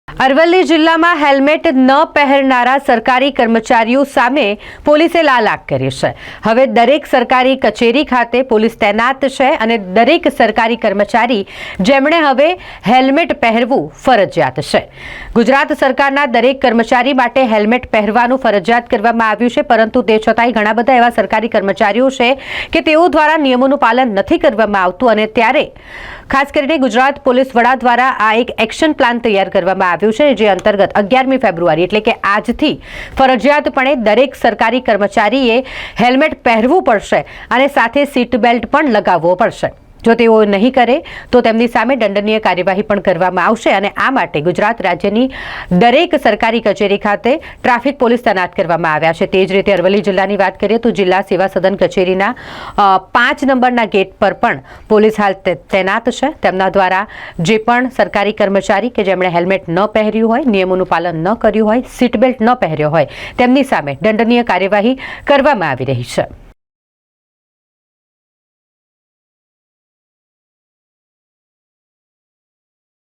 અરવલ્લી જિલ્લામાં હેલ્મેટ ન પહેરનારા સરકારી કર્મચારીઓ સામે પોલીસે લાલ આંખ કરી છે। હવે દરેક સરકારી કચેરી ખાતે પોલીસ તૈનાત છે અને દરેક સરકારી કર્મચારી જેમણે હવે હેલ્મેટ પહેરવું ફરજિયાત છે। ગુજરાત સરકારના દરેક કર્મચારી માટે હેલ્મેટ પહેરવાનું ફરજિયાત કરવામાં આવ્યું છે, પરંતુ તે છતાંય ઘણા બધા એવા સરકારી કર્મચારીઓ છે કે તેઓ દ્વારા નિયમોનું પાલન નથી કરવામાં આવતું અને ત્યારે ખાસ કરીને ગુજરાત પોલીસ વડા દ્વારા આ એક એક્શન પ્લાન તૈયાર કરવામાં આવ્યું છે, જે અંતર્ગત 11મી ફેબ્રુઆરી એટલે કે આજથી ફરજિયાતપણે દરેક સરકારી કર્મચારીએ હેલ્મેટ પહેરવું પડશે અને સાથે સીટ બેલ્ટ પણ લગાવવો પડશે। જો તેઓ નહીં કરે તો તેમની સામે દંડનીય કાર્યવાહી પણ કરવામાં આવશે અને આ માટે ગુજરાત રાજ્યની દરેક સરકારી કચેરી ખાતે ટ્રાફિક પોલીસ તૈનાત કરવામાં આવ્યા છે। તે જ રીતે અરવલ્લી જિલ્લાની વાત કરીએ તો જિલ્લા સેવા સદન કચેરીના 5 નંબરના ગેટ પર પણ પોલીસ હાલ તૈનાત છે। તેમના દ્વારા જે પણ સરકારી કર્મચારી કે જેમણે હેલ્મેટ ન પહેર્યું હોય, નિયમોનું પાલન ન કર્યું હોય, સીટ બેલ્ટ ન પહેર્યો હોય, તેમની સામે દંડનીય કાર્યવાહી કરવામાં આવી રહી છે।